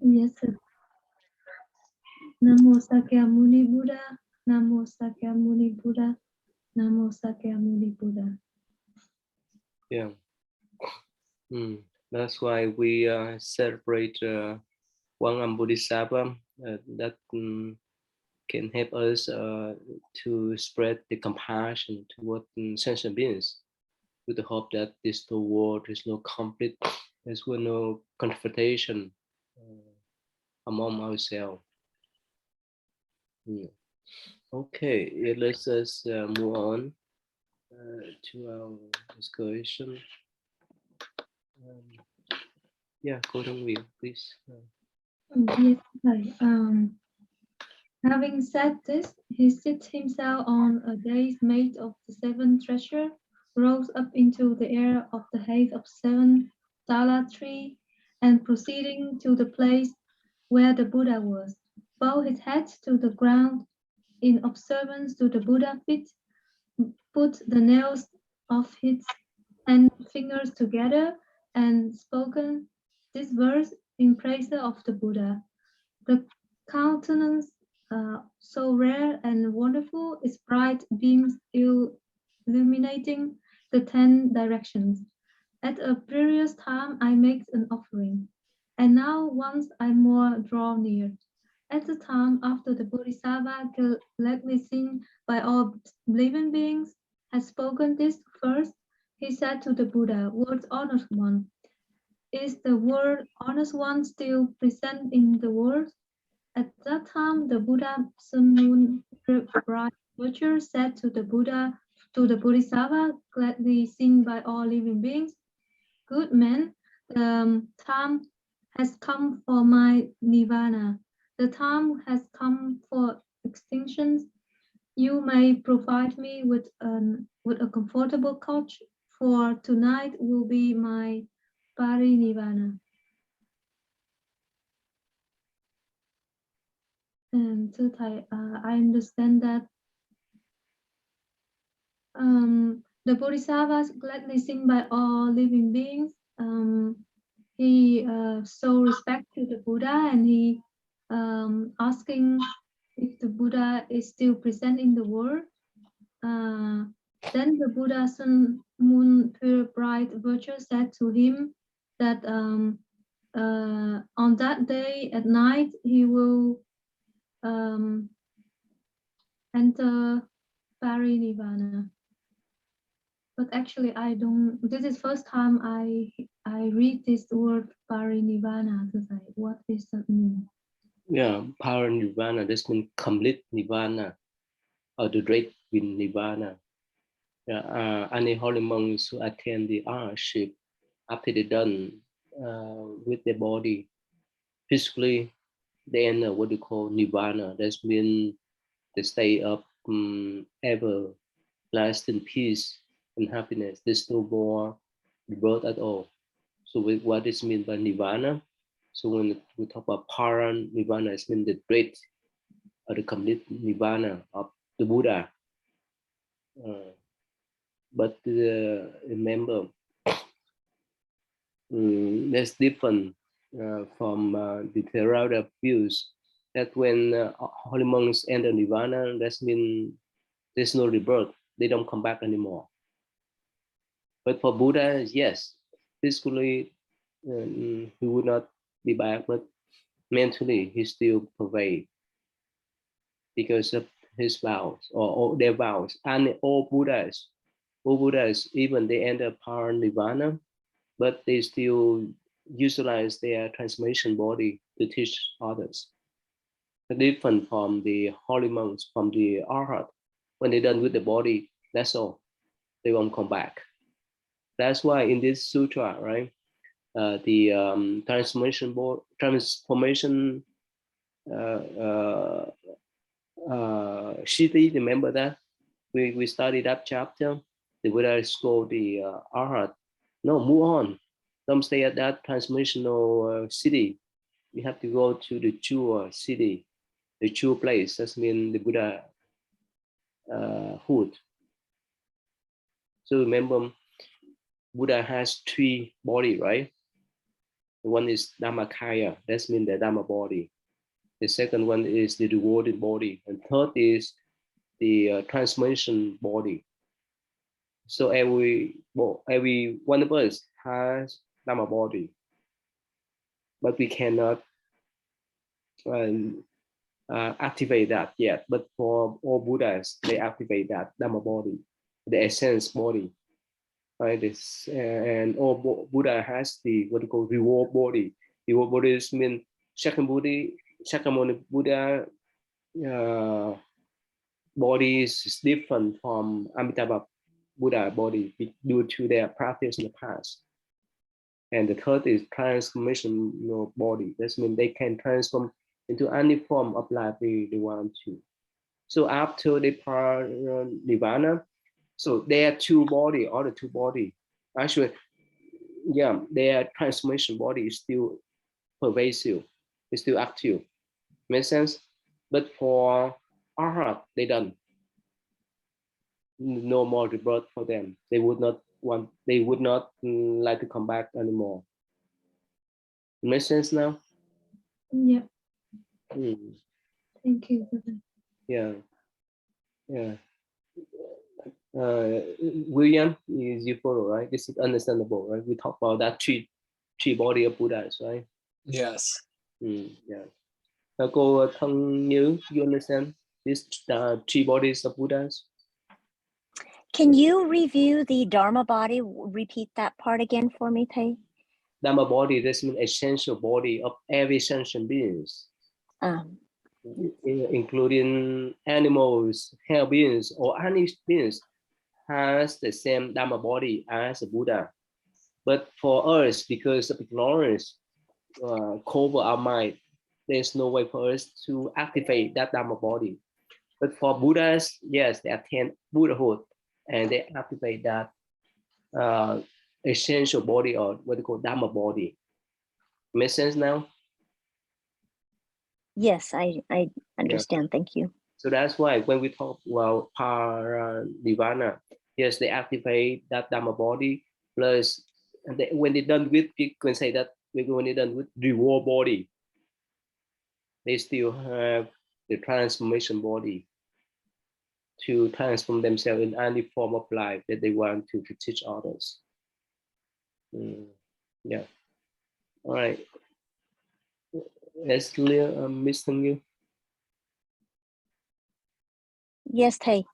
Yes, sir. Namo Sakyamuni Buddha. Namo Sakyamuni Buddha. Namo Sakyamuni Buddha. Yeah. That's why we celebrate one Bodhisattva that can help us to spread the compassion toward sentient beings, with the hope that this whole world is no conflict, there's no confrontation among ourselves. Okay, let's us move on to our discussion. Yeah, Golden Wheel, please. Yes, Thầy. Having said this, he seated himself on a dais made of the seven treasures, rose up into the air of the height of 7 tree, and proceeding to the place where the Buddha was, bowed his head to the ground in observance to the Buddha feet, put the nails of his hand fingers together, and spoken this verse in praise of the Buddha. The countenance, so rare and wonderful, its bright beams illuminating the 10 directions. At a previous time I made an offering, and now once I more draw near. At the time after the Bodhisattva gladly seen by all living beings had spoken this first, he said to the Buddha, "World honored one, is the word honest one still present in the world?" At that time, the Buddha Sun Moon Bright Virtue said to the Bodhisattva, gladly seen by all living beings, "Good man, the time has come for my nirvana. The time has come for extinctions. You may provide me with a comfortable couch, for tonight will be my parinirvana." And thưa thầy, I understand that the Bodhisattvas gladly seen by all living beings. He show respect to the Buddha, and he asking if the Buddha is still present in the world. Then the Buddha Sun Moon Pure Bright Virtue said to him that on that day at night he will enter parinirvana. But actually, I don't. This is first time I read this word parinirvana. What does that mean? Yeah, Parinirvana, this means complete nirvana, or the great nirvana. Yeah, any holy monks who attend the arship after they're done with their body physically, they enter what you call nirvana. That means the state of everlasting peace and happiness. There's no more rebirth at all. So what is meant by nirvana? So when we talk about paran nirvana, it means the great or the complete nirvana of the Buddha. But remember, that's different from the Theravada views. That when holy monks enter nirvana, that means there's no rebirth. They don't come back anymore. But for Buddha, yes, physically he would not be back, but mentally he still pervade because of his vows or their vows. And all Buddhas, even they enter paranirvana, but they still utilize their transformation body to teach others. Different from the holy monks, from the arhat. When they're done with the body, that's all. They won't come back. That's why in this sutra, right, the transformation uh, Shiti, remember that? We studied that chapter. The Buddha scold the arhat. No, move on. Don't stay at that transformational city. You have to go to the true city, the true place. That means the Buddha hood. So remember, Buddha has three body, right? One is Dhammakaya, that means the Dhamma body. The second one is the rewarded body. And third is the transformation body. So every one of us has Dhamma body, but we cannot activate that yet. But for all Buddhas, they activate that Dhamma body, the essence body, right? This and all Buddha has the what you call reward body. Reward body means Shakyamuni Buddha body is different from Amitabha Buddha body due to their practice in the past. And the third is transformational body. That means they can transform into any form of life they want to. So after the nirvana, so there are two body, other two body. Actually, yeah, their transformation body is still pervasive, it's still active. Make sense? But for Arhat, they don't. No more rebirth for them. They would not want. They would not like to come back anymore. Make sense now? Yeah. Mm. Thank you. Yeah, yeah. William, you follow, right? This is understandable, right? We talk about that three body of Buddhas, right? Yes. Yeah. Cô Thân Như, you understand this three bodies of Buddhas? Can you review the Dharma body? Repeat that part again for me, Thầy. Dharma body, this means essential body of every sentient beings. Including animals, hell beings, or any beings has the same Dharma body as a Buddha. But for us, because of ignorance, cover our mind, there's no way for us to activate that Dharma body. But for Buddhas, yes, they attain Buddhahood and they activate that essential body, or what they call Dharma body. Make sense now? Yes, I understand. Yeah. Thank you. So that's why when we talk about Paranirvana, yes, they activate that Dhamma body. Plus, when they're done with, you can say that when they're done with reward body, they still have the transformation body to transform themselves in any form of life that they want to teach others. Yeah. All right. Is clear, Mr. New? Yes, Thầy.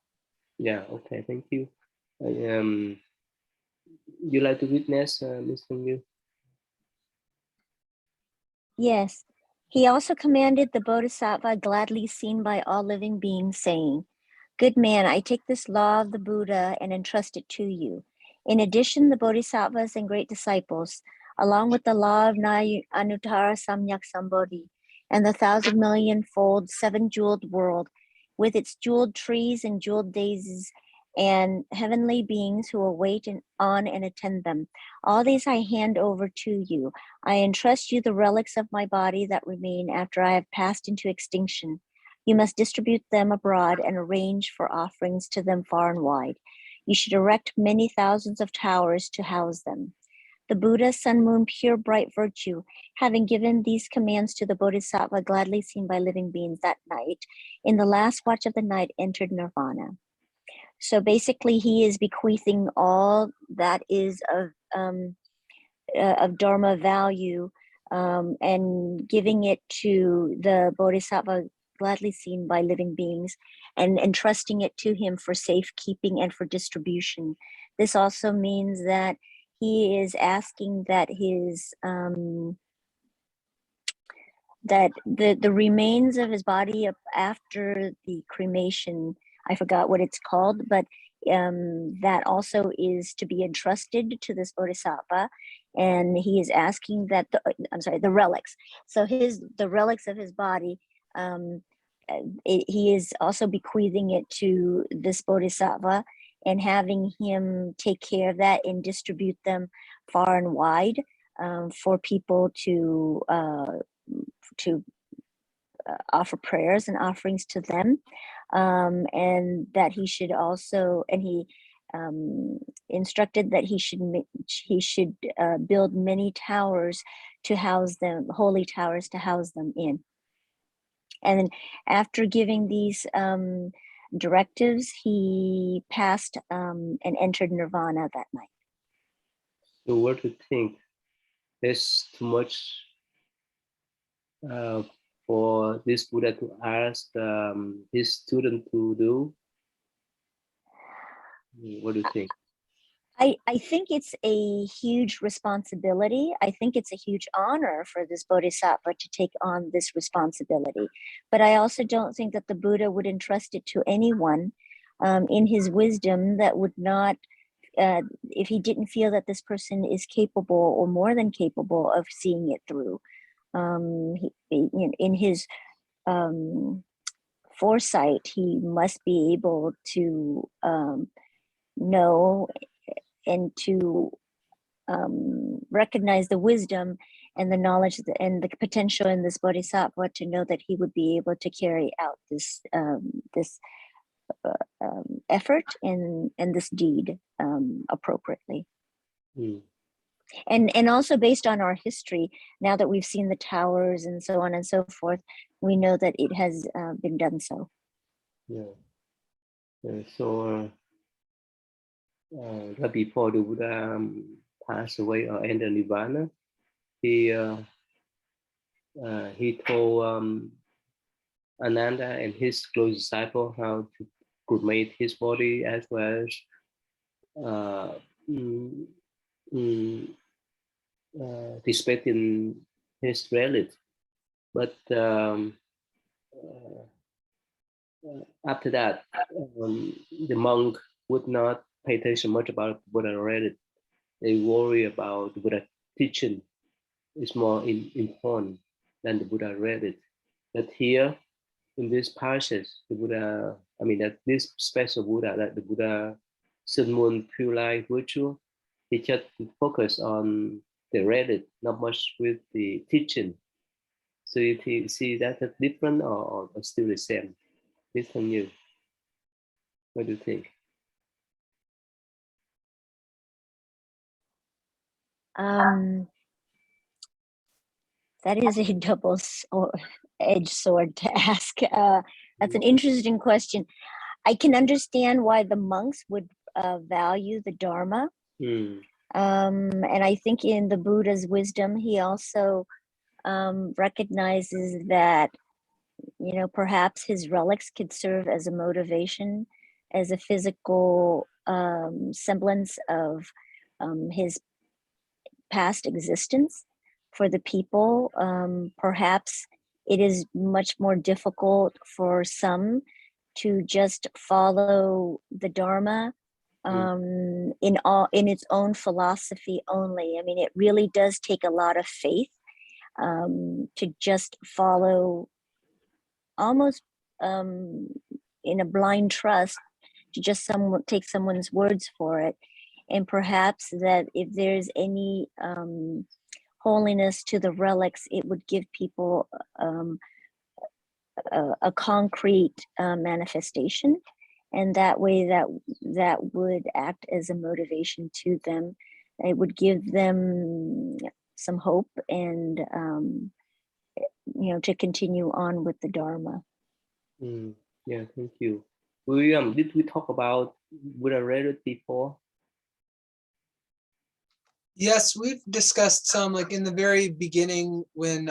Yeah, okay, thank you. You like to witness, Mr. New? Yes. He also commanded the Bodhisattva gladly seen by all living beings, saying, "Good man, I take this law of the Buddha and entrust it to you. In addition, the Bodhisattvas and great disciples, along with the law of Anuttara Samyak Sambodhi and the 1,000,000,000-fold seven-jeweled world, with its jeweled trees and jeweled daisies and heavenly beings who await on and attend them. All these I hand over to you. I entrust you the relics of my body that remain after I have passed into extinction. You must distribute them abroad and arrange for offerings to them far and wide. You should erect many thousands of towers to house them." The Buddha, sun, moon, pure, bright virtue, having given these commands to the Bodhisattva gladly seen by living beings that night, in the last watch of the night entered nirvana. So basically, he is bequeathing all that is of Dharma value and giving it to the Bodhisattva gladly seen by living beings and entrusting it to him for safekeeping and for distribution. This also means that he is asking that his that the remains of his body after the cremation, I forgot what it's called, but that also is to be entrusted to this Bodhisattva, and he is asking that the relics. So the relics of his body, he is also bequeathing it to this Bodhisattva and having him take care of that and distribute them far and wide for people to offer prayers and offerings to them, and that he should also, and he instructed that he should build many towers to house them, holy towers to house them in. And then after giving these directives, he passed and entered nirvana that night. So what do you think? There's too much for this Buddha to ask his student to do? What do you think? I think it's a huge responsibility. I think it's a huge honor for this bodhisattva to take on this responsibility. But I also don't think that the Buddha would entrust it to anyone in his wisdom that would not, if he didn't feel that this person is capable or more than capable of seeing it through. In his foresight, he must be able to know and to recognize the wisdom and the knowledge and the potential in this bodhisattva to know that he would be able to carry out this effort and this deed appropriately. Mm. And also based on our history, now that we've seen the towers and so on and so forth, we know that it has been done so. Yeah. So right before the Buddha passed away or entered nirvana, he told Ananda and his close disciple how to cremate his body as well as respecting his relatives. But after that, the monk would not pay attention much about Buddha relative. They worry about the Buddha teaching is more important than the Buddha relative. But here, in this passage, the Buddha, that this special Buddha, that the Buddha Sun Moon Pure Life Virtue, he just focus on the Reddit, not much with the teaching. So you see that as different or still the same? This from you. What do you think? That is a double-edged sword to ask. That's an interesting question. I can understand why the monks would value the Dharma. And I think in the Buddha's wisdom, he also recognizes that, perhaps his relics could serve as a motivation, as a physical semblance of his past existence for the people. Perhaps it is much more difficult for some to just follow the Dharma in its own philosophy only. It really does take a lot of faith to just follow almost in a blind trust, to just take someone's words for it. And perhaps that if there's any holiness to the relics, it would give people a concrete manifestation, and that way that would act as a motivation to them. It would give them some hope and to continue on with the Dharma. Yeah, thank you. William, did we talk about Buddha Reddit before? Yes, we've discussed some, like in the very beginning when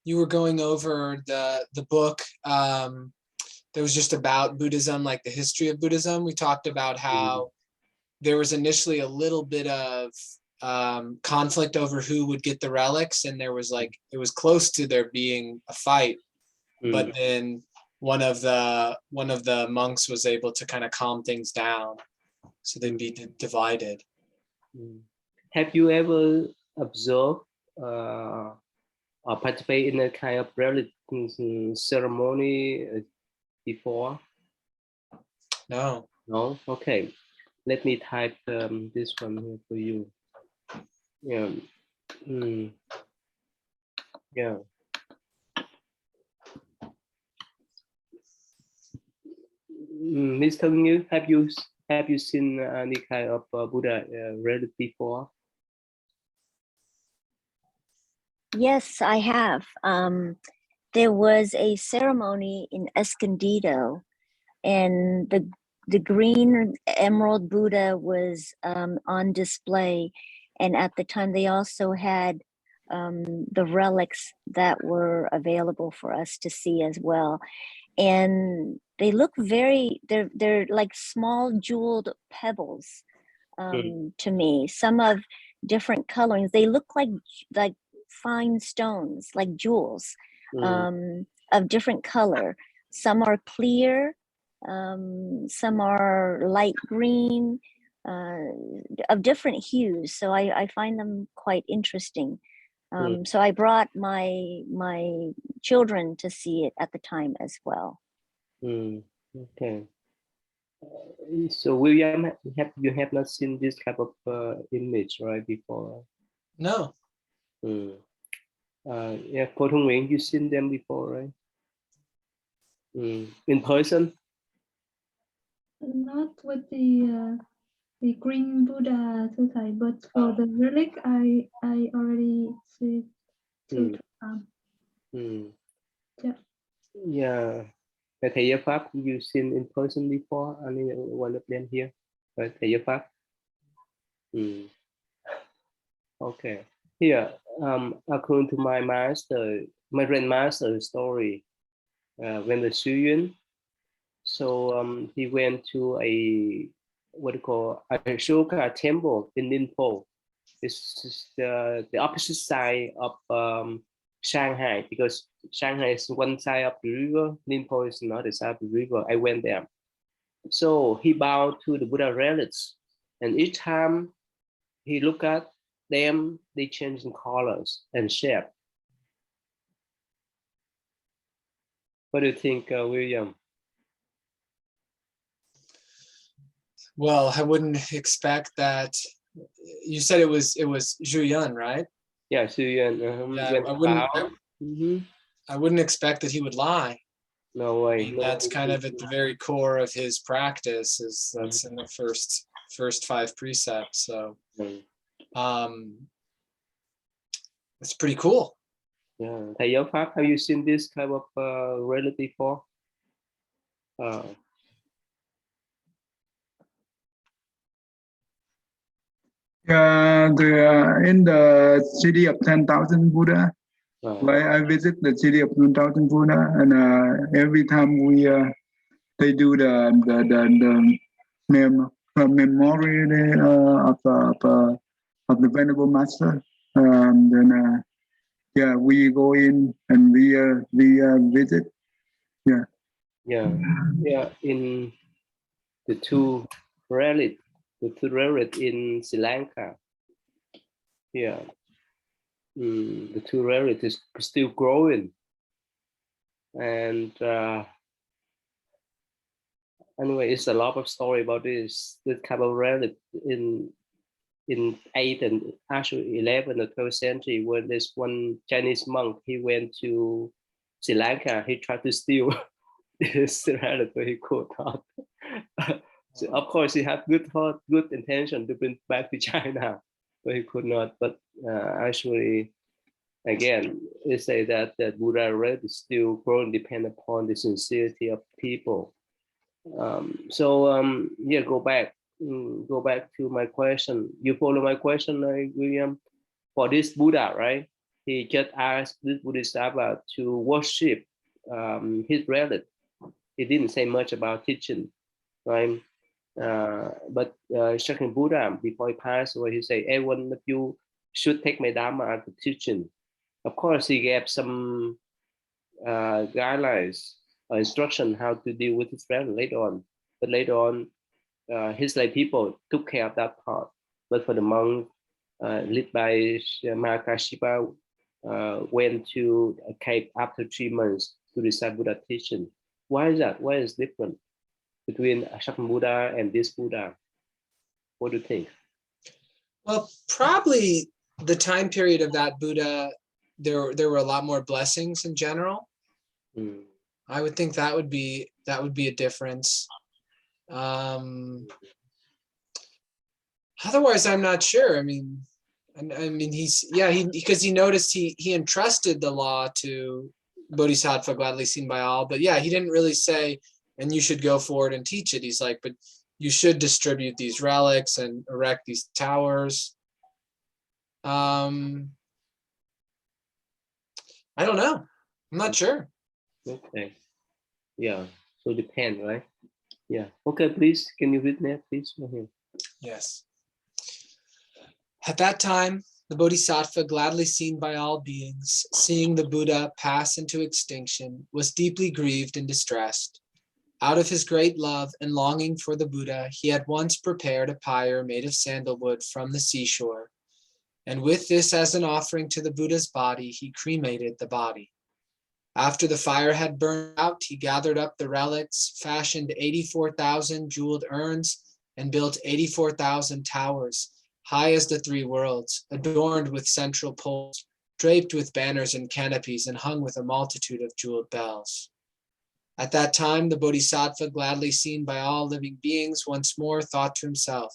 you were going over the book that was just about Buddhism, like the history of Buddhism. We talked about how there was initially a little bit of conflict over who would get the relics, and there was it was close to there being a fight, but then one of the monks was able to kind of calm things down so they'd be divided. Have you ever observed or participate in a kind of relic ceremony before? No. No? Okay. Let me type this one here for you. Yeah. Yeah. Mr. Ngư, have you seen any kind of Buddha relic before? Yes, I have. There was a ceremony in Escondido, and the green emerald Buddha was on display, and at the time they also had the relics that were available for us to see as well, and they look they're like small jeweled pebbles Mm, to me. Some of different colorings. They look like fine stones, like jewels, mm, of different color. Some are clear, some are light green, uh, of different hues. So I find them quite interesting. mm, So I brought my children to see it at the time as well. mm. Okay. So William, you have not seen this type of image right before? No. Mm. Yeah, Cô Thu Nguyễn, you seen them before, right? In person? Not with the green Buddha thưa thầy, but for the relic I already see two Mm. times. Mm. Yeah. Yeah. Thầy Giáo Pháp, you seen in person before? I mean, one of them here. Right, Thầy Giáo Pháp. Okay. Here, according to my master, my grandmaster story, when the Xu so he went to a what do you call Ashoka temple in Ningpo. This is the opposite side of Shanghai, because Shanghai is one side of the river, Ningpo is another side of the river. I went there. So he bowed to the Buddha relics, and each time he looked at them, they change in colors and shape. What do you think, William? Well, I wouldn't expect that. You said it was Zhu Yun, right? Yeah, Xu Yuan Yeah, went about. I wouldn't expect that he would lie. No I way. mean, No that's kind way. of at the very core of his practice. Is that's in the first 5 precepts. So Mm. it's pretty cool. Yeah. Thầy Giáo Pháp, have you seen this type of relic before? In the city of 10,000 Buddha, where I visit the city of 10,000 Buddha, and every time they do the memorial of the Venerable Master, then yeah, we go in and we visit. Yeah. Yeah. In the two relic in Sri Lanka. Yeah. The two relic is still growing, and anyway, it's a lot of story about this type of relic in 8th and actually 11th or 12th century, when this one Chinese monk, he went to Sri Lanka, he tried to steal this relic, but he could not. So of course, he had good thought, good intention to bring back to China, but he could not. But actually, again, they say that the Buddha relic is still growing, depend upon the sincerity of people. Yeah, go back to my question. You follow my question, William? For this Buddha, right? He just asked this Bodhisattva to worship his relic. He didn't say much about teaching, right? But second Buddha, before he passed away, he said, "Hey, one of you should take my Dharma as a teaching." Of course, he gave some guidelines or instruction how to deal with his friend later on. But later on, his lay people took care of that part. But for the monk led by Mahakashipa, went to a cave after 3 months to recite Buddha teaching. Why is that? Why is it different between second Buddha and this Buddha? What do you think? Well, probably the time period of that Buddha, there were a lot more blessings in general. I would think that would be a difference. Otherwise, I'm not sure. I mean, And I mean, because he noticed he entrusted the law to Bodhisattva gladly seen by all, but yeah, he didn't really say, and you should go forward and teach it. He's like, but you should distribute these relics and erect these towers. I don't know. I'm not sure. Okay. Yeah. So depend, right? Yeah. Okay, please. Can you read that, please? Yes. At that time, the Bodhisattva, gladly seen by all beings, seeing the Buddha pass into extinction, was deeply grieved and distressed. Out of his great love and longing for the Buddha, he had once prepared a pyre made of sandalwood from the seashore, and with this as an offering to the Buddha's body, he cremated the body. After the fire had burned out, he gathered up the relics, fashioned 84,000 jeweled urns, and built 84,000 towers, high as the three worlds, adorned with central poles, draped with banners and canopies, and hung with a multitude of jeweled bells. At that time, the Bodhisattva, gladly seen by all living beings, once more thought to himself,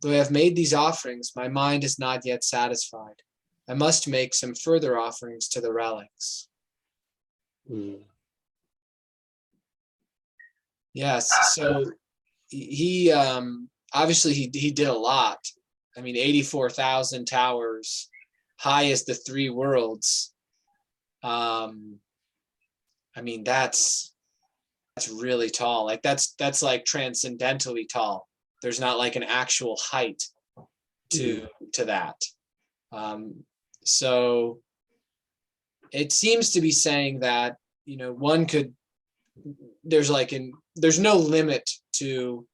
though I have made these offerings, my mind is not yet satisfied. I must make some further offerings to the relics. Yes, so he obviously he did a lot. I mean, 84,000 towers, high as the three worlds. I mean, that's really tall. Like that's like transcendentally tall. There's not like an actual height to that. So it seems to be saying that, you know, one could, there's no limit to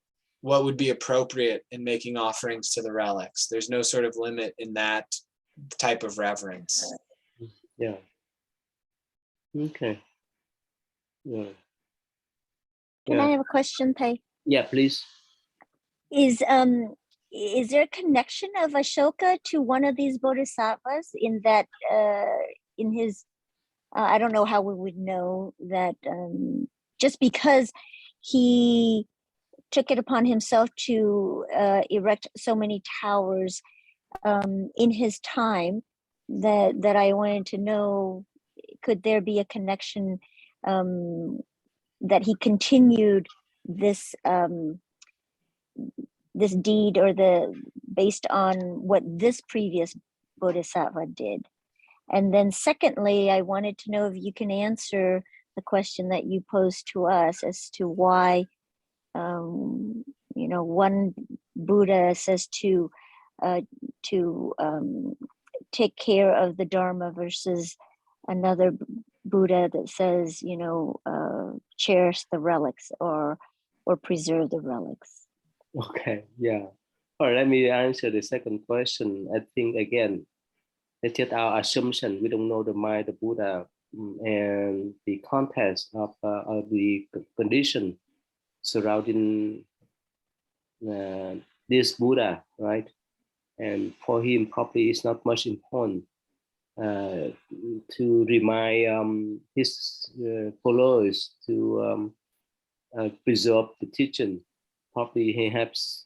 what would be appropriate in making offerings to the relics. There's no sort of limit in that type of reverence. Yeah. Okay. Yeah. Can I have a question, Thay? Yeah, please. Is there a connection of Ashoka to one of these bodhisattvas in that in his I don't know how we would know that just because he took it upon himself to erect so many towers in his time, that I wanted to know, could there be a connection that he continued this this deed, or based on what this previous bodhisattva did? And then secondly, I wanted to know if you can answer the question that you posed to us as to why, you know, one Buddha says to take care of the Dharma versus another Buddha that says, you know, cherish the relics or preserve the relics. Okay, yeah. All right, let me answer the second question. I think, again, it's just our assumption. We don't know the mind of Buddha and the context of the condition surrounding this Buddha, right? And for him, probably it's not much important to remind his followers to preserve the teaching. Probably he has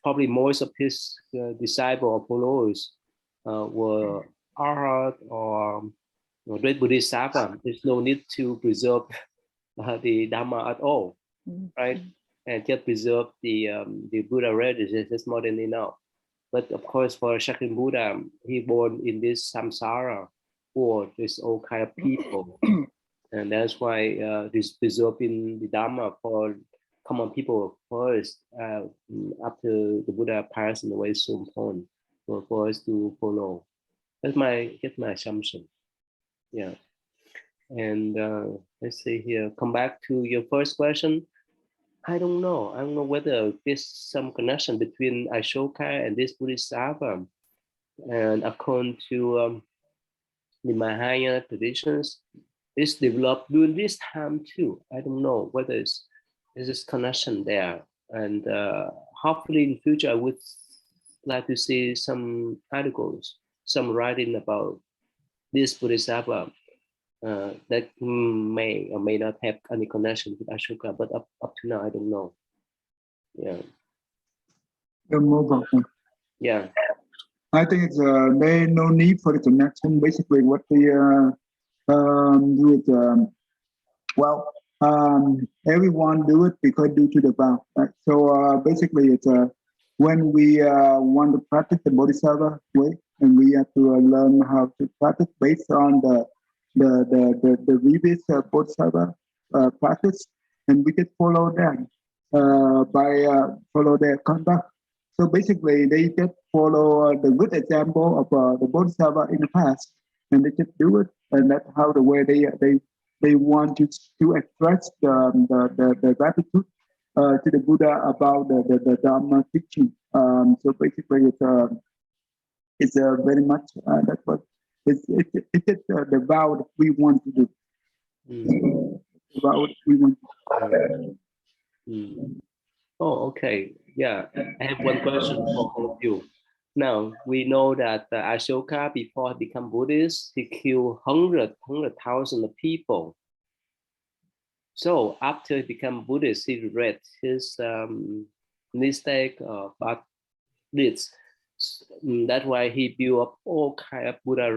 probably most of his disciples or followers were arhat or great bodhisattva. There's no need to preserve the Dhamma at all, right? And just preserve the Buddha relics. That's more than enough. But of course, for Shakyamuni Buddha, he born in this samsara world. There's all kind of people, and that's why this preserving the Dhamma for common people first, after the Buddha passed away, is so important for us to follow. That's my assumption. Yeah. And let's see here. Come back to your first question. I don't know. I don't know whether there's some connection between Ashoka and this Bodhisattva. And according to the Mahayana traditions, it's developed during this time too. I don't know whether there's this connection there. And hopefully in the future, I would like to see some articles, some writing about this Bodhisattva that may or may not have any connection with Ashoka, but up to now, I don't know. Yeah. The mobile phone. Yeah. I think it's there no need for the connection. Basically, what we do is well, everyone do it because due to the vow. Right? So basically, it's when we want to practice the bodhisattva way, and we have to learn how to practice based on the previous bodhisattva practice, and we just follow them by follow their conduct. So basically, they just follow the good example of the bodhisattva in the past, and they just do it, and that's how the way they want to express the gratitude to the Buddha about the Dharma teaching. So basically, it's very much that's what it's the vow that we want to do. The vow that we want to do. Oh, okay. Yeah, I have one question for all of you. Now, we know that Ashoka, before he became Buddhist, he killed 100,000 people. So after he became Buddhist, he regret his mistake, bad deeds. That's why he built up all kind of Buddha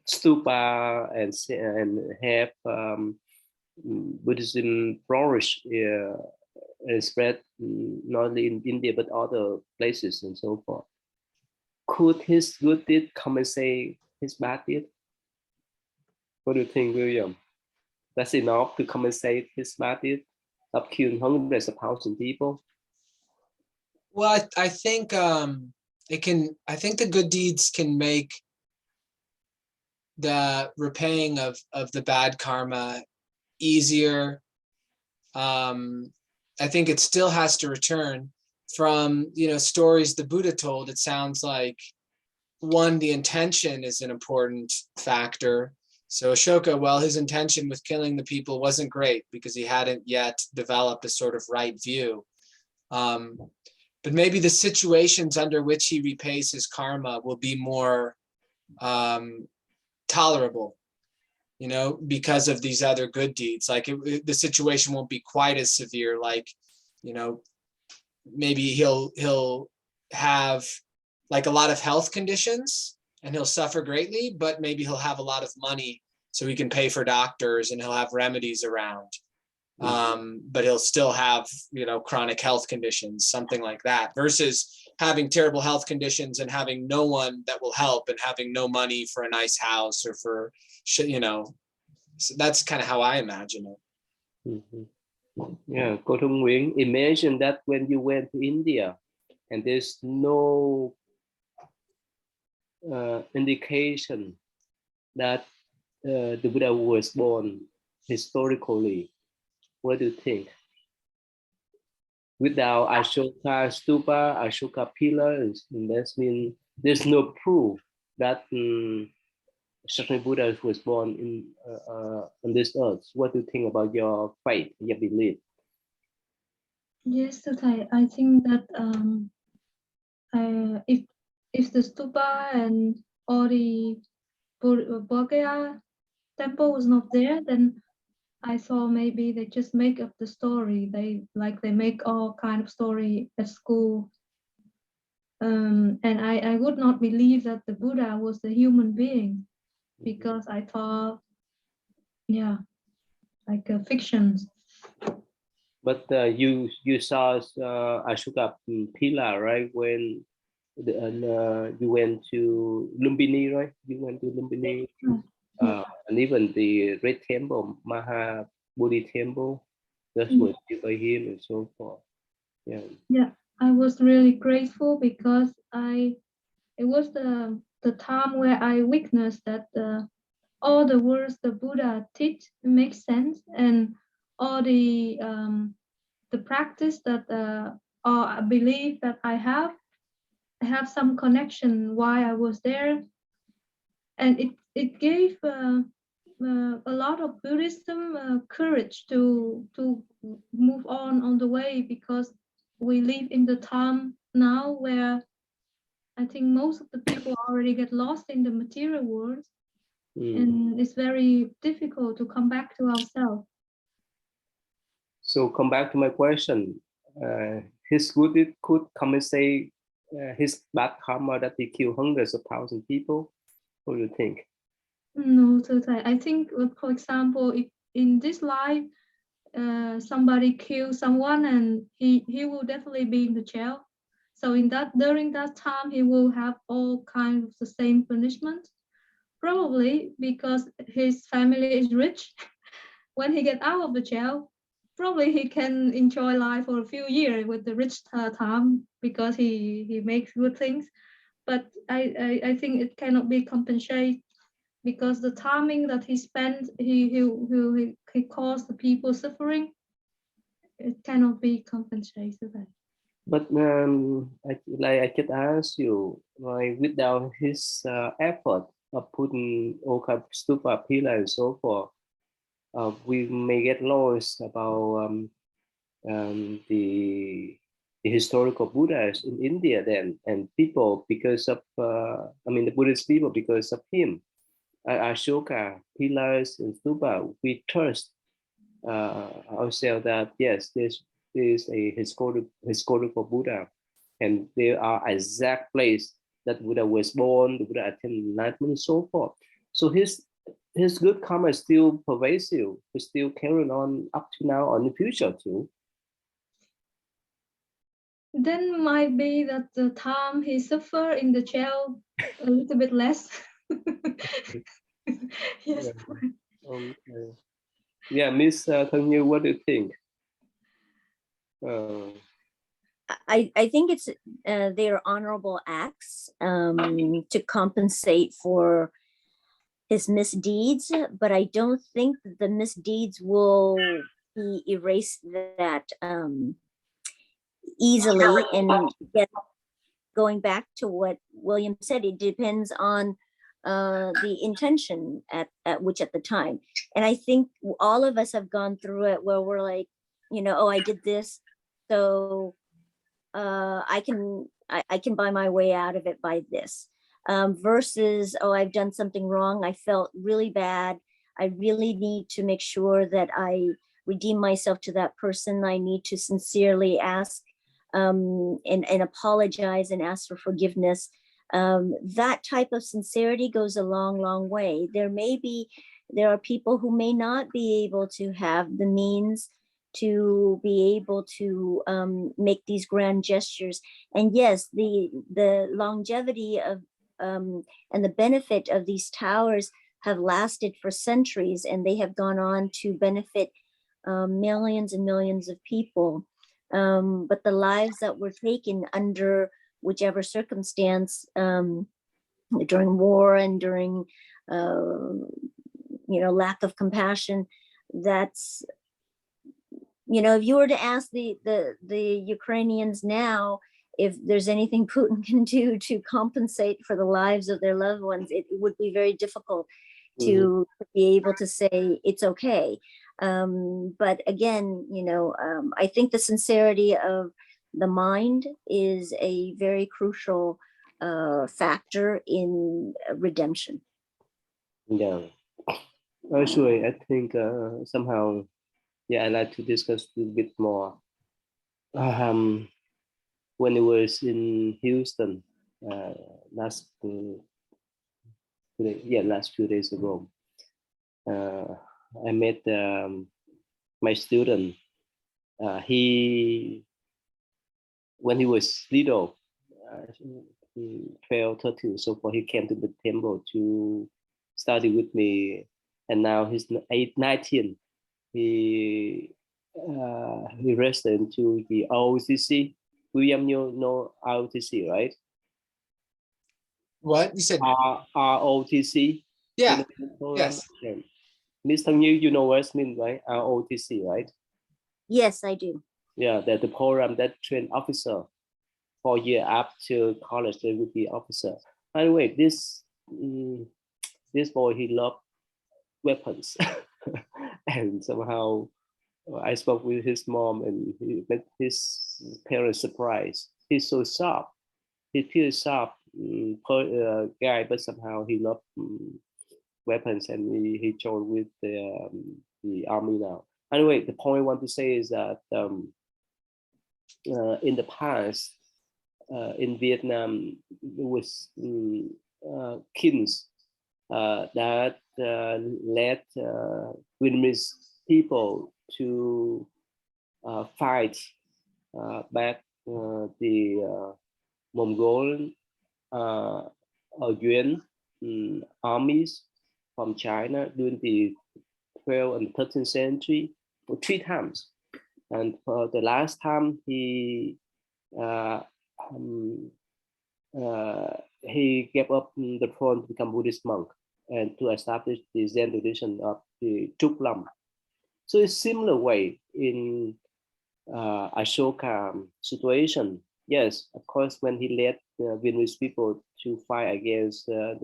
stupa and have Buddhism flourish and spread not only in India but other places and so forth. Could his good deed compensate his bad deed? What do you think, William? That's enough to compensate his bad deed of killing hundreds of thousands of people? Well, I think it can. I think the good deeds can make the repaying of the bad karma easier. I think it still has to return from stories the Buddha told. It sounds like one, the intention is an important factor. So Ashoka, well, his intention with killing the people wasn't great because he hadn't yet developed a sort of right view. But maybe the situations under which he repays his karma will be more tolerable, because of these other good deeds. Like the situation won't be quite as severe. Like, maybe he'll have like a lot of health conditions and he'll suffer greatly, but maybe he'll have a lot of money so he can pay for doctors and he'll have remedies around. But he'll still have, chronic health conditions, something like that, versus having terrible health conditions and having no one that will help and having no money for a nice house or for, so that's kind of how I imagine it. Yeah, Cô Thu Nguyễn, imagine that when you went to India and there's no indication that the Buddha was born historically. What do you think? Without Ashoka stupa, Ashoka pillars, that means there's no proof that Shakti Buddha was born on this earth. What do you think about your faith, your belief? Yes, Thầy, I think that if the stupa and all the Bodhgaya temple was not there, then I saw maybe they just make up the story. They make all kind of story at school. And I would not believe that the Buddha was a human being because I thought, yeah, like a fiction. But you saw Ashoka Pila, right? When you went to Lumbini, right? You went to Lumbini, and even the Red Temple, Maha Bodhi Temple, that was built by him and so forth. Yeah. Yeah, I was really grateful because it was the time where I witnessed that all the words the Buddha teach make sense, and all the practice that or I believe that I have some connection why I was there, and it gave a lot of Buddhism courage to move on the way, because we live in the time now where I think most of the people already get lost in the material world, and it's very difficult to come back to ourselves. So come back to my question. his good deed could compensate his bad karma that he killed hundreds of thousands of people? What do you think? No, totally. I think, for example, if in this life somebody kills someone, and he will definitely be in the jail. So in that during that time, he will have all kinds of the same punishment. Probably because his family is rich. When he get out of the jail, probably he can enjoy life for a few years with the rich time because he makes good things. But I think it cannot be compensated because the timing that he spent, he caused the people suffering. It cannot be compensated. But I could ask you, like without his effort of putting all kind of stupa pillar and so forth, we may get lost about the historical Buddhas in India then, and people because of the Buddhist people because of him, Ashoka pillars and stupa, we trust ourselves that yes, this is a historical Buddha, and there are exact place that Buddha was born, the Buddha attended enlightenment, and so forth. So his good karma is still pervasive, is still carrying on up to now on the future too. Then might be that the time he suffer in the jail a little bit less. Yes. Okay. Yeah, Miss Thân Như, what do you think? I think it's their honorable acts to compensate for his misdeeds, but I don't think that the misdeeds will be erased that easily. And yet, going back to what William said, it depends on the intention at which at the time. And I think all of us have gone through it where we're like, oh, I did this, so I can buy my way out of it by this. Versus, oh, I've done something wrong. I felt really bad. I really need to make sure that I redeem myself to that person. I need to sincerely ask and apologize and ask for forgiveness. That type of sincerity goes a long, long way. There are people who may not be able to have the means to be able to make these grand gestures. And yes, the longevity of and the benefit of these towers have lasted for centuries, and they have gone on to benefit millions and millions of people. But the lives that were taken under whichever circumstance, during war and during lack of compassion, that's, if you were to ask the Ukrainians now if there's anything Putin can do to compensate for the lives of their loved ones, it would be very difficult to be able to say it's okay. But again, I think the sincerity of the mind is a very crucial factor in redemption. Yeah. Actually, I think somehow, yeah, I'd like to discuss a little bit more. When I was in Houston last few days ago, I met my student. When he was little, he 12, 13, so forth, he came to the temple to study with me, and now he's 19. He registered into the ROTC. William, you know ROTC, right? What you said? ROTC. Yeah. You know, Yes. Miss Thân Như, you know what it means, right? ROTC, right? Yes, I do. Yeah, that's the program that train officer 4 years after college they will be officer. Anyway, this boy, he loved weapons, and somehow I spoke with his mom, and he made his parents surprised. He's so sharp. He feels sharp guy, but somehow he loved weapons, and he joined with the army now. Anyway, the point I want to say is that in the past, in Vietnam, there was kings that led Vietnamese people to fight back the Mongol Yuan armies from China during the 12th and 13th century for 3 times. And for the last time, he gave up the throne to become Buddhist monk and to establish the Zen tradition of the Trúc Lâm. So it's similar way in Ashoka situation. Yes, of course, when he led the Vietnamese people to fight against the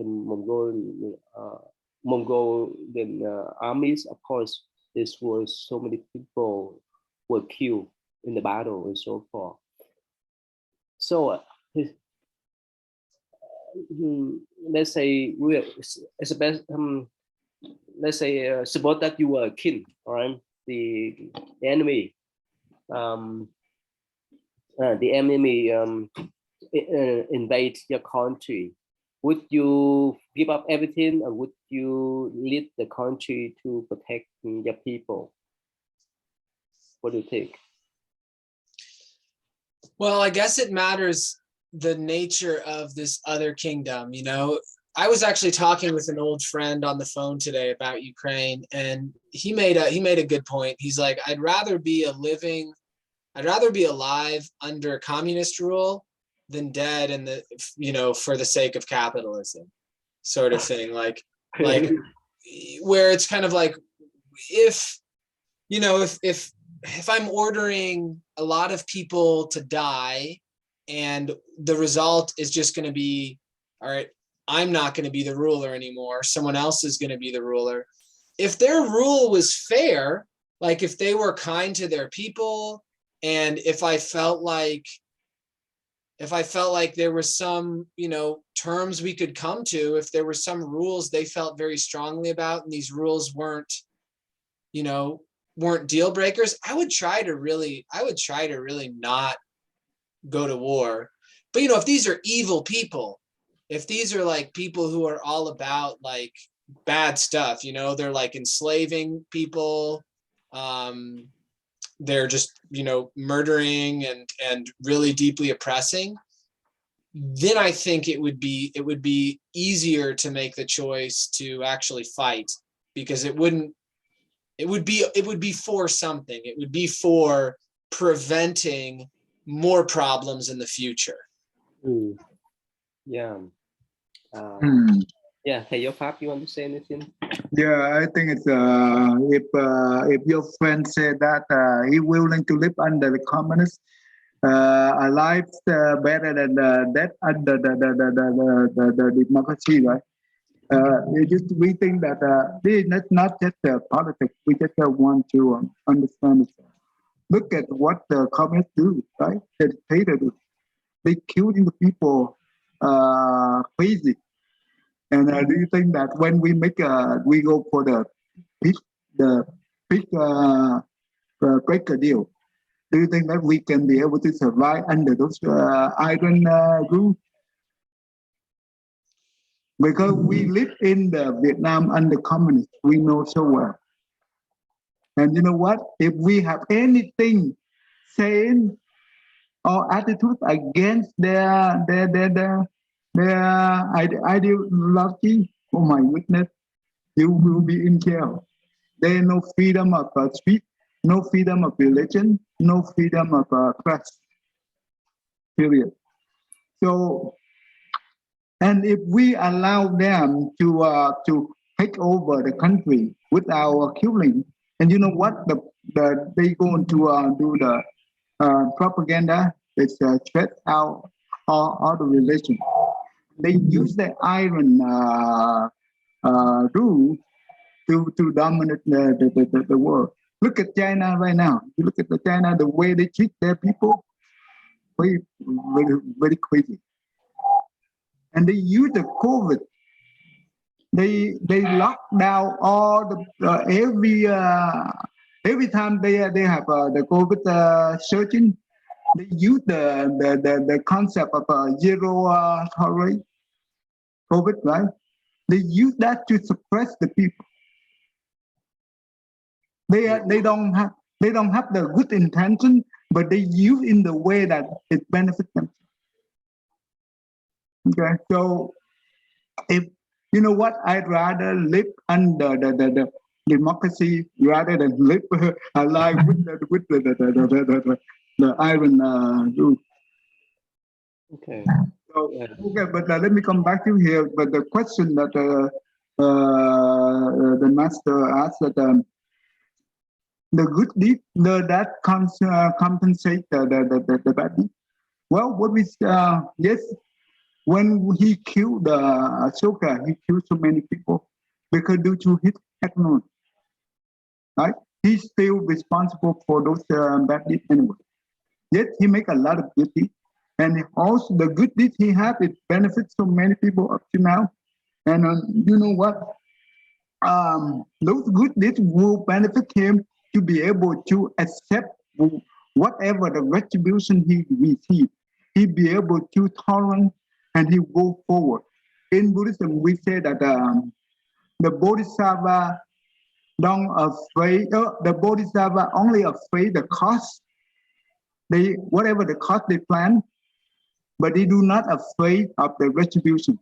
Mongolian armies, of course, this was so many people were killed in the battle and so forth. So let's say let's say suppose that you were a king, all right? The enemy invade your country. Would you give up everything, or would you lead the country to protect your people? What do you think? Well, I guess it matters the nature of this other kingdom. You know, I was actually talking with an old friend on the phone today about Ukraine, and he made a good point. He's like, I'd rather be alive under communist rule than dead in the, you know, for the sake of capitalism, sort of thing. Like where it's kind of like, if, you know, if I'm ordering a lot of people to die and the result is just going to be, all right, I'm not going to be the ruler anymore, someone else is going to be the ruler. If their rule was fair, like if they were kind to their people, and if I felt like there was some, you know, terms we could come to, if there were some rules they felt very strongly about, and these rules weren't, you know, weren't deal breakers, I would try to really not go to war. But, you know, if these are evil people, if these are like people who are all about like bad stuff, you know, they're like enslaving people, they're just, you know, murdering and really deeply oppressing, then I think it would be easier to make the choice to actually fight, because it would be for something. It would be for preventing more problems in the future. Yeah. Yeah. Hey, your Pháp, you want to say anything? Yeah, I think it's if your friend said that he willing to live under the communist, a life better than that under the democracy, right? We think that that's not just politics. We just want to understand it. Look at what the communists do, right? The dictator do. They killing the people crazy. And do you think that when we go for the big breaker deal, do you think that we can be able to survive under those iron rules? Because we live in the Vietnam under communist, we know so well. And you know what? If we have anything saying or attitude against their ideology, oh my goodness, you will be in jail. There is no freedom of speech, no freedom of religion, no freedom of press. Period. So, and if we allow them to take over the country without killing, and you know what? They going to do the propaganda. It's straight out all the religion. They use the iron rule to dominate the world. Look at China right now. You look at China, the way they treat their people, very, very, very crazy. And they use the COVID. They lock down all the every time they have the COVID surging, they use the concept of zero tolerance COVID, right? They use that to suppress the people. They don't have the good intention, but they use in the way that it benefits them. Okay, so if you know what, I'd rather live under the democracy rather than live alive with the iron rule. Okay. So, Yeah. okay, but let me come back to here. But the question that the master asked that the good deed that compensate the bad deed. Well, what we yes, when he killed Ashoka, he killed so many people because due to his ignorance, right? He's still responsible for those bad deeds anyway. Yet he make a lot of good deeds, and also the good deeds he have, it benefits so many people up to now. And you know what? Those good deeds will benefit him to be able to accept whatever the retribution he received. He be able to tolerate and he go forward. In Buddhism, we say that the Bodhisattva don't afraid. The Bodhisattva only afraid the cost. They whatever the cost they plan, but they do not afraid of the retribution.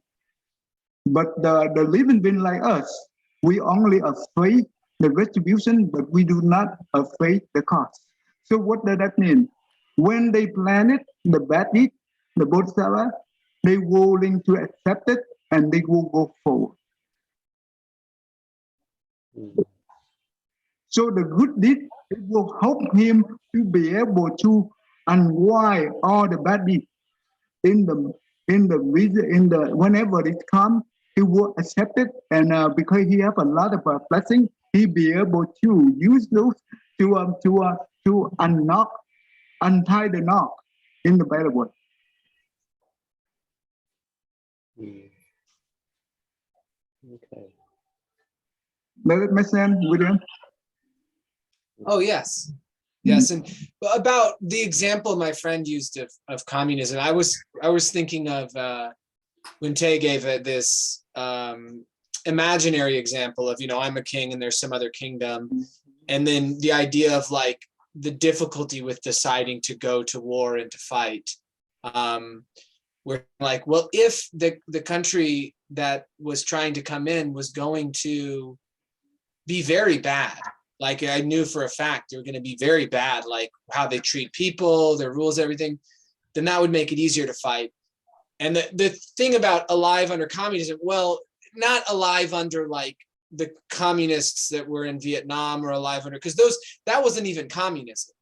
But the living being like us, we only afraid the retribution, but we do not afraid the cost. So what does that mean? When they plan it, the bad deed, the Bodhisattva, they willing to accept it and they will go forward. So the good deed, it will help him to be able to unwind all the bad deeds in the whenever it comes, he will accept it, and because he have a lot of blessing, he be able to use those to untie the knot in the better way. Okay. Does it make sense, William? Oh, yes. Yes. And about the example my friend used of communism, I was thinking of when Tay gave this imaginary example of, I'm a king and there's some other kingdom. And then the idea of like the difficulty with deciding to go to war and to fight. We're like, well, if the country that was trying to come in was going to be very bad, like I knew for a fact they were going to be very bad, like how they treat people, their rules, everything, then that would make it easier to fight. And the thing about alive under communism, well, not alive under like the communists that were in Vietnam or alive under, because that wasn't even communism.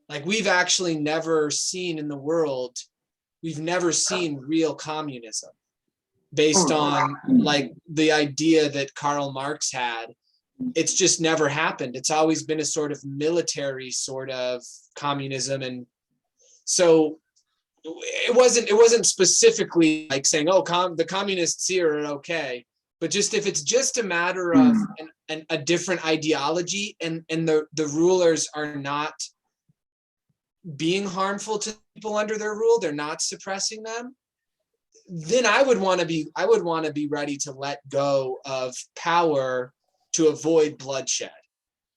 Like we've actually never seen in the world, we've never seen real communism based on like the idea that Karl Marx had. It's just never happened. It's always been a sort of military sort of communism. And so it wasn't specifically like saying, oh, the communists here are okay, but just if it's just a matter of a different ideology and the rulers are not being harmful to people under their rule, they're not suppressing them, then I would want to be ready to let go of power to avoid bloodshed.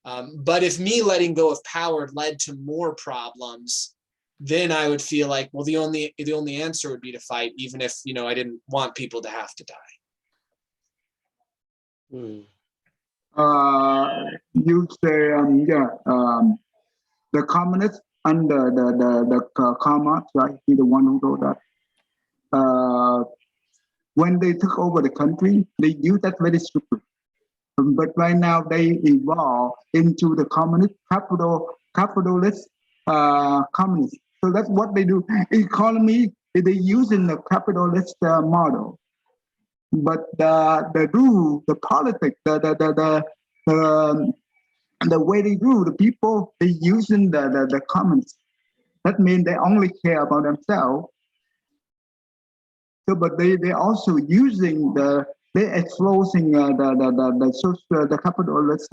But if me letting go of power led to more problems, then I would feel like, well, the only answer would be to fight, even if I didn't want people to have to die. You say the communists under the Karl Marx, right? He's the one who wrote that. When they took over the country, they used that very strictly. But right now they evolve into the capitalist communist. So that's what they do. Economy, they use in the capitalist model. But the rule, the politics, the way they rule the people, they using the communists. That means they only care about themselves. So, but they also using they exposing the capitalist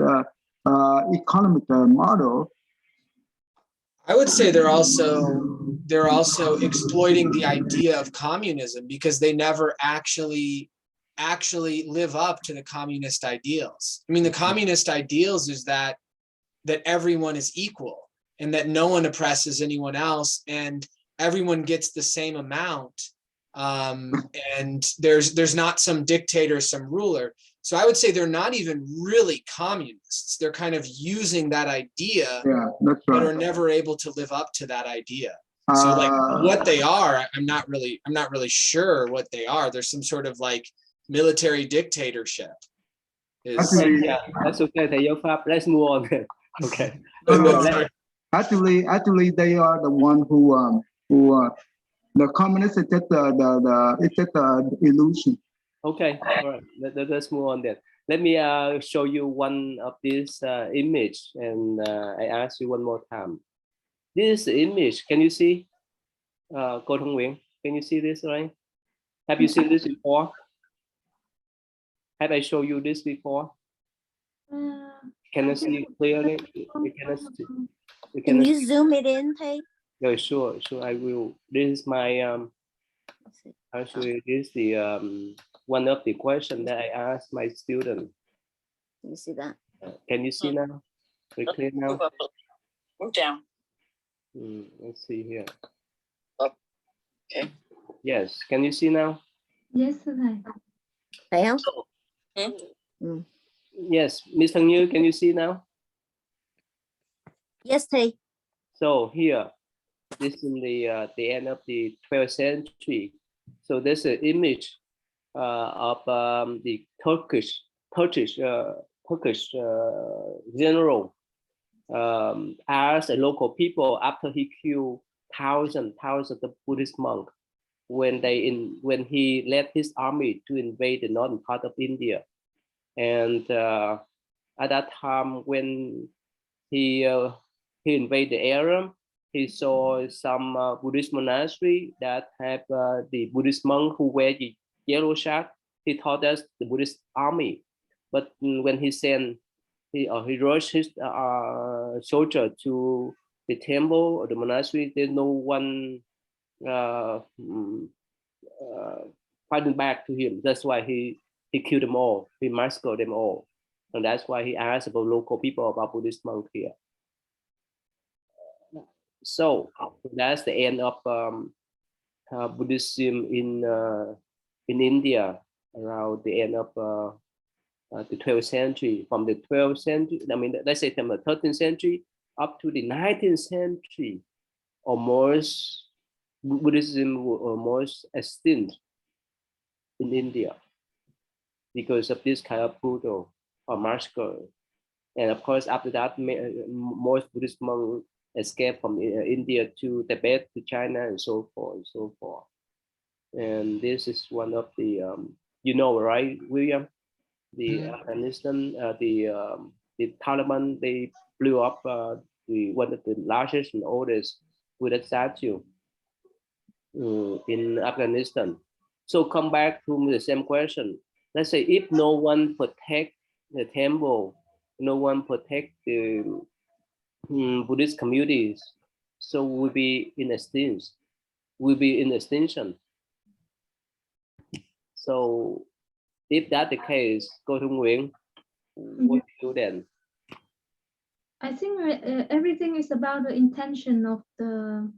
economic model I would say they're also exploiting the idea of communism because they never actually live up to the communist ideals. I mean, the communist ideals is that everyone is equal and that no one oppresses anyone else and everyone gets the same amount. And there's not some dictator, some ruler. So I would say they're not even really communists. They're kind of using that idea, Yeah, that's but right. are never able to live up to that idea. So like what they are, I'm not really sure what they are. There's some sort of like military dictatorship. Actually, Yeah, that's okay. Thầy giáo Pháp. Let's move on. Okay. uh, actually, they are the one who the communists is just it's just the illusion. Okay, all right. Let's move on then. Let me show you one of this image, and I ask you one more time. This image, can you see? Cô Thông Nguyễn, can you see this, right? Have you seen this before? Have I shown you this before? Can I see clearly? Can you zoom it in, Thầy? Yeah, sure, I will. This is my actually this is the one of the question that I asked my student. Can you see that? Can you see now? Very clear now. Move down. Let's see here. Okay. Yes, can you see now? Yes, thầy. Phải không? Yes, Ms. Thăng Như, can you see now? Yes, Thầy. So here, this is in the end of the 12th century. So there's an image of the Turkish general as a local people after he killed thousands of Buddhist monks when he led his army to invade the northern part of India. And at that time, when he invaded the area, he saw some Buddhist monastery that have the Buddhist monk who wear the yellow shirt. He thought that's the Buddhist army. But when he rushed his soldier to the temple or the monastery, there's no one fighting back to him. That's why he killed them all. He massacred them all. And that's why he asked about local people about Buddhist monk here. So that's the end of Buddhism in India around the end of the 12th century. From the 12th century, I mean, let's say from the 13th century up to the 19th century, almost Buddhism was almost extinct in India because of this kind of brutal or massacre. And of course, after that, most Buddhist monks escaped from India to Tibet, to China, and so forth and so forth. And this is one of the, you know, right, William? The Afghanistan, the Taliban, they blew up one of the largest and oldest Buddha statue in Afghanistan. So come back to the same question. Let's say if no one protect the temple, no one protect the Buddhist communities, so we'll be in extinction. So if that's the case, go to Nguyễn, what do you do then? I think everything is about the intention of the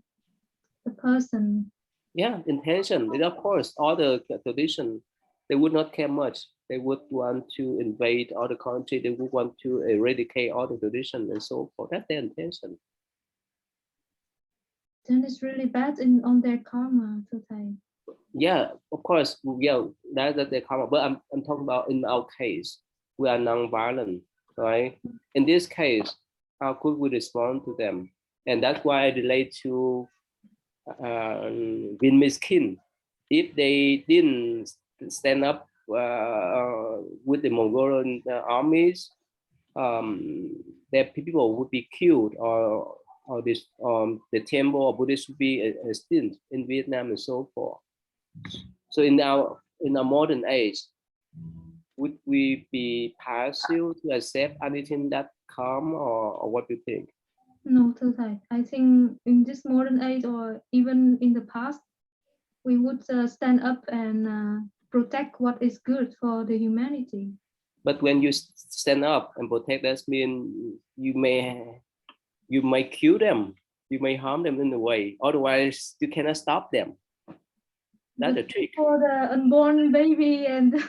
person. Yeah, intention. And of course, all the tradition, they would not care much. They would want to invade other country. They would want to eradicate all the tradition and so forth. That's their intention. Then it's really bad on their karma, to say. Yeah, of course. Yeah, that's their karma. But I'm talking about in our case, we are non-violent, right? In this case, how could we respond to them? And that's why I relate to Vietnamese king. If they didn't stand up with the Mongolian armies, their people would be killed, or this the temple or Buddhist would be extinct in Vietnam and so forth. So in our modern age, would we be passive to accept anything that come, or what do you think? No, thưa thầy. I think in this modern age or even in the past, we would stand up and protect what is good for the humanity. But when you stand up and protect, that means you may kill them, you may harm them in a way. Otherwise, you cannot stop them. That's the trick. For the unborn baby and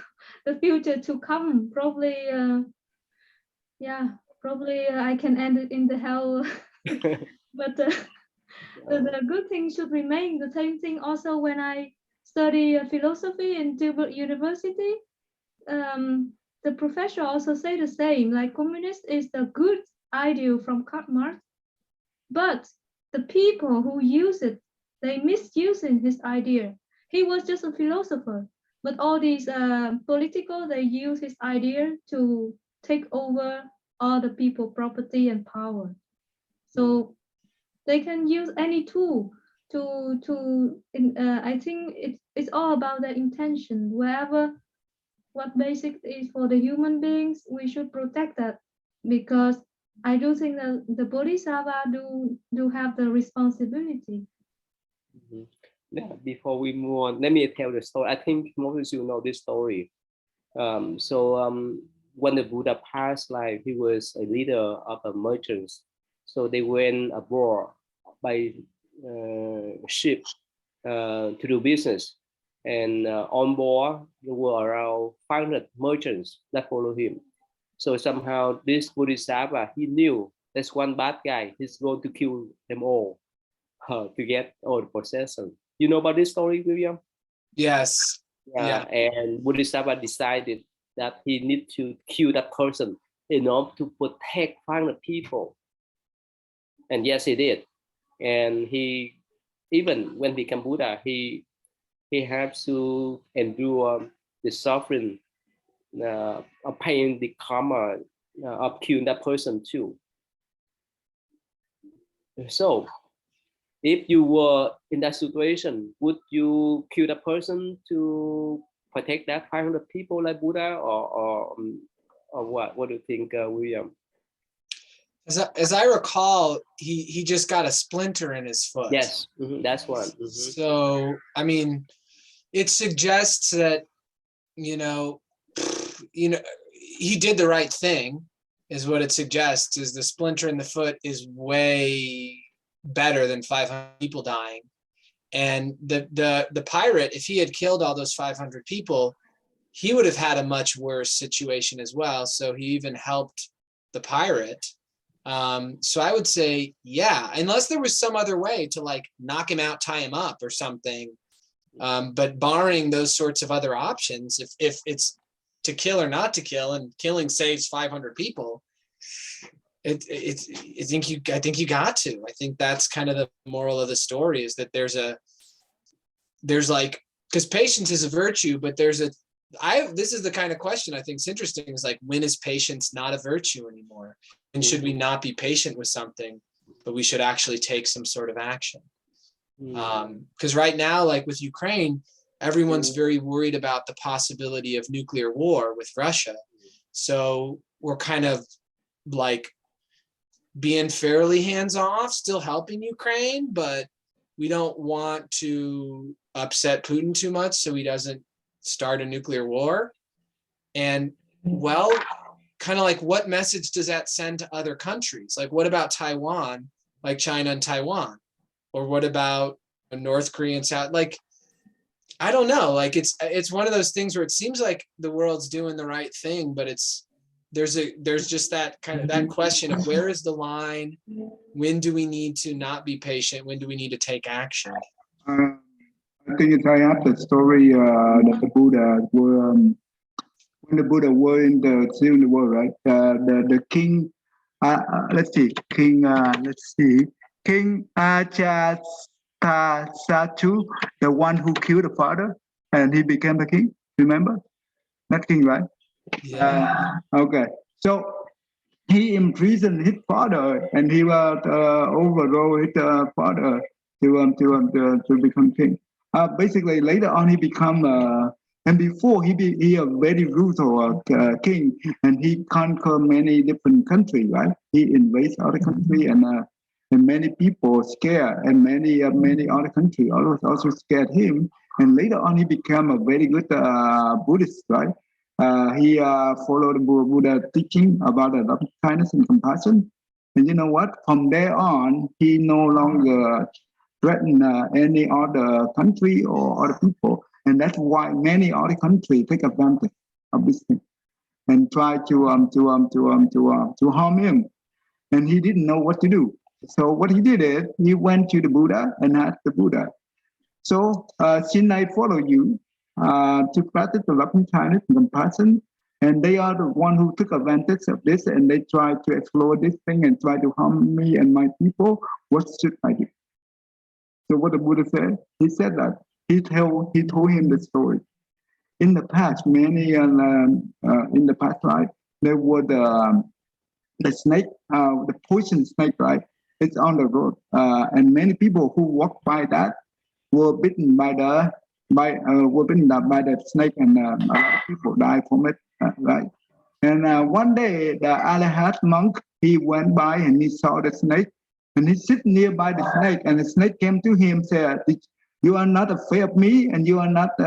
the future to come, probably, probably I can end it in the hell. But the good thing should remain. The same thing also when I study philosophy in Tilburg University. The professor also say the same, like communist is the good ideal from Karl Marx, but the people who use it, they misusing his idea. He was just a philosopher, but all these political, they use his idea to take over all the people, property and power. So they can use any tool I think it's all about the intention. Wherever what basic is for the human beings, we should protect that, because I do think that the bodhisattva do have the responsibility. Mm-hmm. Yeah, before we move on, let me tell the story. I think most of you know this story. When the Buddha passed, like he was a leader of the merchants, so they went abroad by ship to do business, and on board there were around 500 merchants that follow him. So somehow this Bodhisattva, he knew there's one bad guy, he's going to kill them all to get all the possession. You know about this story, William? Yes. Yeah. And Bodhisattva decided that he need to kill that person in order to protect 500 people. And yes, he did. And he, even when he became Buddha, he has to endure the suffering of paying the karma of killing that person too. So if you were in that situation, would you kill that person to protect that 500 people like Buddha, or what? What do you think, William? As I recall, he just got a splinter in his foot. Yes, that's one. So I mean, it suggests that he did the right thing, is what it suggests. Is the splinter in the foot is way better than 500 people dying. And the pirate, if he had killed all those 500 people, he would have had a much worse situation as well. So he even helped the pirate. So I would say, yeah, unless there was some other way to like knock him out, tie him up or something. But barring those sorts of other options, if it's to kill or not to kill, and killing saves 500 people, I think you got to. I think that's kind of the moral of the story, is that there's like, because patience is a virtue, but this is the kind of question I think is interesting, is like, when is patience not a virtue anymore? And should we not be patient with something, but we should actually take some sort of action? Because right now, like with Ukraine, everyone's very worried about the possibility of nuclear war with Russia. So we're kind of like being fairly hands-off, still helping Ukraine, but we don't want to upset Putin too much so he doesn't start a nuclear war. And well, kind of like, what message does that send to other countries? Like, what about Taiwan, like China and Taiwan? Or what about North Korea and South? Like, I don't know. Like, it's one of those things where it seems like the world's doing the right thing, but there's just that kind of that question of, where is the line? When do we need to not be patient? When do we need to take action? I think I have the story that the Buddha were when the Buddha were in the world, right? The king, King Ajatasattu, the one who killed the father, and he became the king. Remember, that king, right? Yeah. Okay, so he imprisoned his father, and he was overthrow his father to become king. Basically, later on, he become and before he a very brutal king, and he conquer many different countries, right? He invades other country, and and many people scared, and many other countries also scared him. And later on, he became a very good Buddhist, right? He followed Buddha teaching about the love, kindness, and compassion. And you know what? From there on, he no longer threatened any other country or other people, and that's why many other countries take advantage of this thing and try to harm him. And he didn't know what to do. So what he did is he went to the Buddha and asked the Buddha, so since I follow you to practice the loving kindness and compassion, and they are the one who took advantage of this, and they try to explore this thing and try to harm me and my people, what should I do? So what the Buddha said, he said that he told him the story. In the past, in the past life, there were the snake, the poison snake, right? It's on the road, and many people who walk by that were bitten by the snake, and a lot of people died from it, right? And one day, the Alahat monk, he went by and he saw the snake, and he sit nearby the snake, and the snake came to him, said, "You are not afraid of me, and you are not."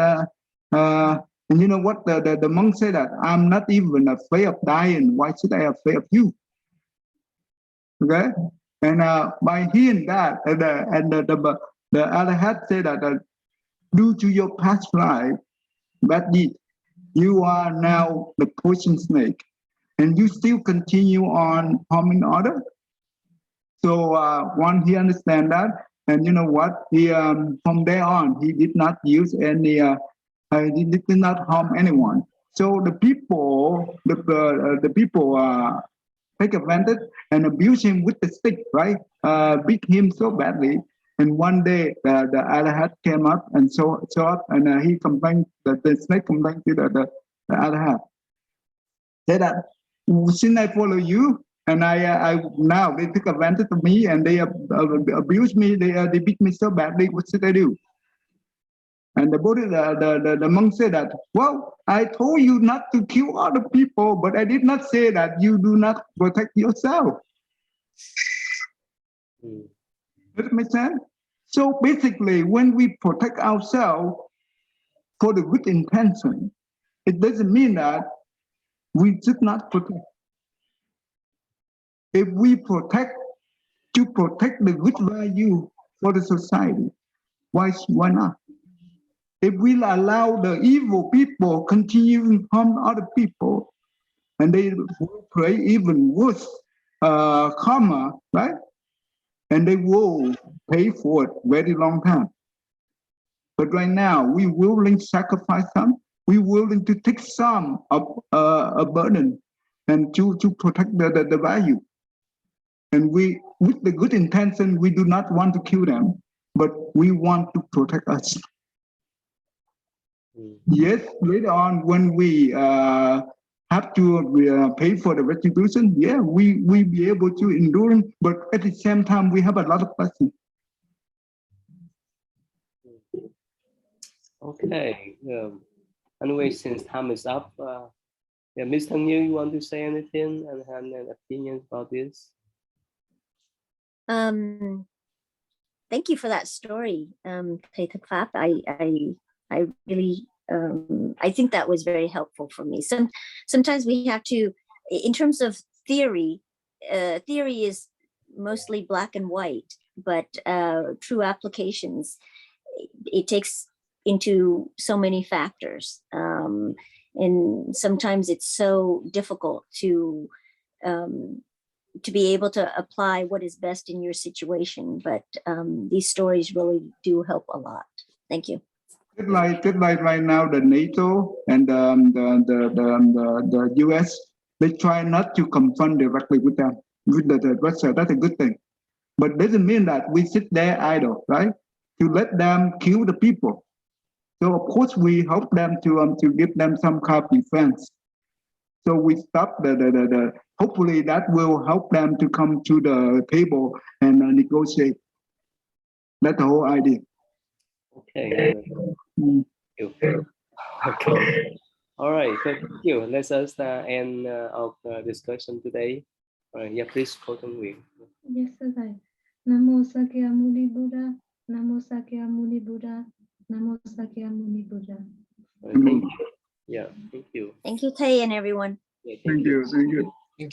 And you know what the monk said, that I'm not even afraid of dying. Why should I afraid of you? Okay, and by hearing that, the Alahat said that due to your past life, bad deed, you are now the poison snake, and you still continue on harming others. So one, he understand that, and you know what? He from there on, he did not use any. He did not harm anyone. So the people, the people take advantage and abuse him with the stick, right? Beat him so badly. And one day the Arahat came up and saw up, and he complained that the snake complained to the Arahat. Said that since I follow you, and I now they took advantage of me and they abuse me, they beat me so badly. What should I do? And the Buddha, the monk said that, well, I told you not to kill other people, but I did not say that you do not protect yourself. Does it make sense? So basically, when we protect ourselves for the good intention, it doesn't mean that we should not protect. If we protect to protect the good value for the society, why not? If we allow the evil people continue to harm other people, and they will create even worse karma, right? And they will pay for it very long time. But right now, we willing to sacrifice some. We willing to take some of a burden and to protect the value. And we, with the good intention, we do not want to kill them, but we want to protect us. Yes, later on when we have to pay for the retribution, yeah, we be able to endure, but at the same time, we have a lot of blessings. Okay. Anyway, since time is up, yeah, Mr. New, you want to say anything and have an opinion about this? Thank you for that story, Thầy Thực Pháp. I really, I think that was very helpful for me. Sometimes we have to, in terms of theory, theory is mostly black and white, but true applications, it takes into so many factors. And sometimes it's so difficult to be able to apply what is best in your situation. But these stories really do help a lot. Thank you. Just like right now, the NATO and the US, they try not to confront directly with them, with the Russia. That's a good thing. But doesn't mean that we sit there idle, right? To let them kill the people. So of course we help them to give them some kind of defense. So we stop the hopefully that will help them to come to the table and negotiate. That's the whole idea. Okay. Thank you. Okay. All right. So thank you. Let us end our discussion today. Yeah, please continue. Yes, sir. Namo Sakyamuni Buddha. Namo Sakyamuni Buddha. Namo Sakyamuni Buddha. Thank you. Yeah, thank you. Thank you, Tay, and everyone. Yeah, Thank you. Thank you.